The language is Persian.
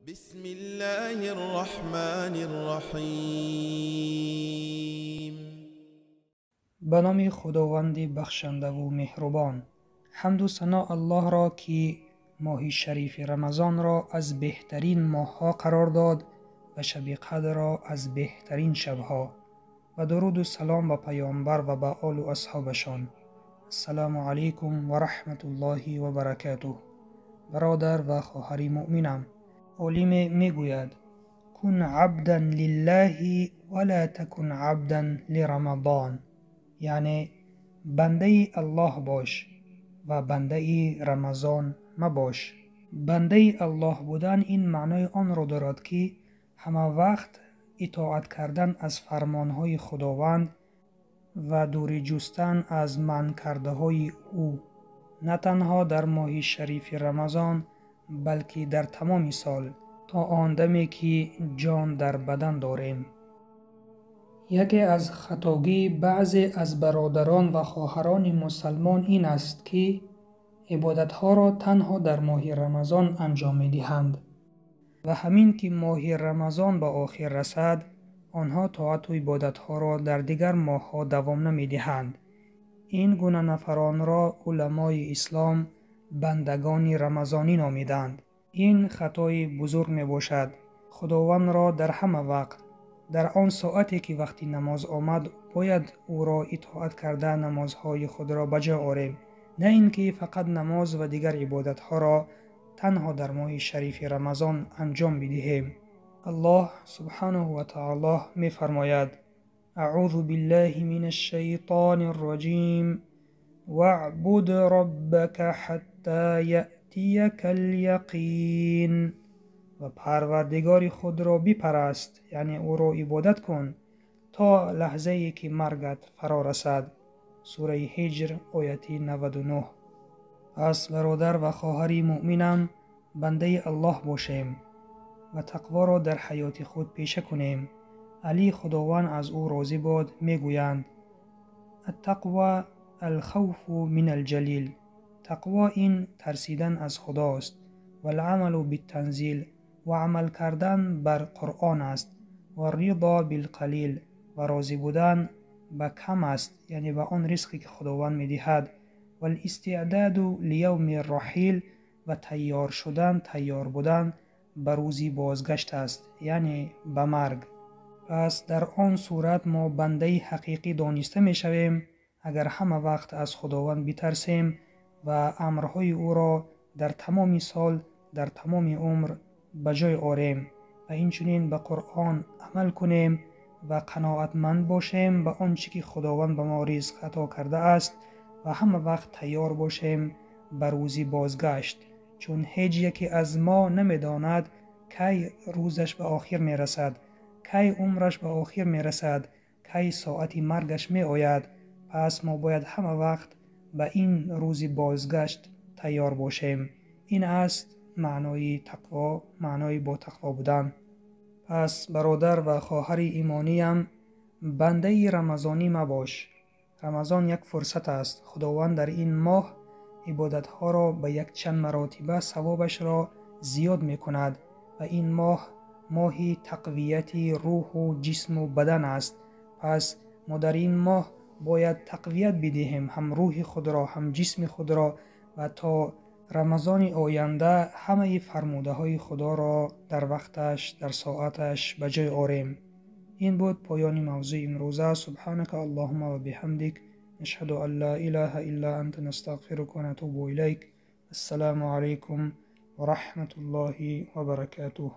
بسم الله الرحمن الرحیم. به نام خداوند بخشنده و مهربان. حمد و ثنا الله را که ماه شریف رمضان را از بهترین ماه‌ها قرار داد و شب قدر را از بهترین شب‌ها، و درود و سلام به پیامبر و به آل و اصحابشان. السلام علیکم و رحمت الله و برکاته. برادر و خواهر مؤمنم، علیم میگوید: کن عبدا لله ولا تکن عبدا لرمضان، یعنی بنده الله باش و بنده رمضان مباش. بنده الله بودن این معنای آن را دارد که همه وقت اطاعت کردن از فرمانهای خداوند و دوری جستن از منع کرده های او، نه تنها در ماه شریف رمضان بلکه در تمام سال، تا آن دمی که جان در بدن داریم. یکی از خطاگی بعضی از برادران و خواهران مسلمان این است که عبادتها را تنها در ماه رمضان انجام می دهند و همین که ماه رمضان به آخر رسد، آنها طاعت و عبادتها را در دیگر ماه‌ها دوام نمی دهند. این گونه نفران را علمای اسلام بندگان رمضانی نامیدند. این خطای بزرگ می باشد. خداوند را در همه وقت، در آن ساعتی که وقتی نماز آمد، باید او را اطاعت کرده نمازهای خود را بجا آوریم، نه اینکه فقط نماز و دیگر عبادتها را تنها در ماه شریف رمضان انجام بدهیم. الله سبحانه و تعالی می فرماید: اعوذ بالله من الشیطان الرجیم واعبد ربک حتی یأتیک الیقین، و پروردگار خود را بپرست، یعنی او را عبادت کن تا لحظه ای که مرگت فرا رسد. سوره هجر آیت 99. پس برادر و خواهر مؤمنم، بنده الله باشیم و تقوا را در حیات خود پیشه کنیم. علی خداوند از او راضی باد میگویند: التقوى الخوف من الجلیل. تقوا این ترسیدن از خداست و العمل بالتنزیل، و عمل کردن بر قرآن است، و رضا بالقلیل، و راضی بودن به کم است، یعنی به آن رزقی که خداوند میدهد، و الاستعداد لیوم الرحیل، و تیار شدن، تیار بودن به روزی بازگشت است، یعنی به مرگ. پس در آن صورت ما بنده حقیقی دانسته می شویم اگر همه وقت از خداوند بترسیم و امرهای او را در تمام سال، در تمام عمر بجای آوریم و اینچنین به قرآن عمل کنیم و قناعتمند باشیم به آنچه که خداوند به ما رزق عطا کرده است و همه وقت تیار باشیم به روزی بازگشت، چون هیچ یکی از ما نمیداند کی روزش به آخر می رسد، کی عمرش به آخر می رسد، کی ساعت مرگش می آید. پس ما باید همه وقت به این روزی بازگشت تیار باشیم. این است معنای تقوا، معنای با تقوا بودن. پس برادر و خواهر ایمانیم، بنده رمضانی مباش. رمضان یک فرصت است. خداوند در این ماه عبادتها را به یک چند مراتبه ثوابش را زیاد می کند و این ماه ماهی تقویت روح و جسم و بدن است. پس ما در این ماه باید تقویت بدهیم هم روح خود را هم جسم خود را، و تا رمضان آینده همه فرموده های خدا را در وقتش، در ساعتش بجای آوریم. این بود پایان موضوع امروزه. سبحانك اللهم و بحمدک، نشهد ان لا اله الا انت، نستغفرک و نتوب الیک. السلام علیکم و رحمت الله و برکاته.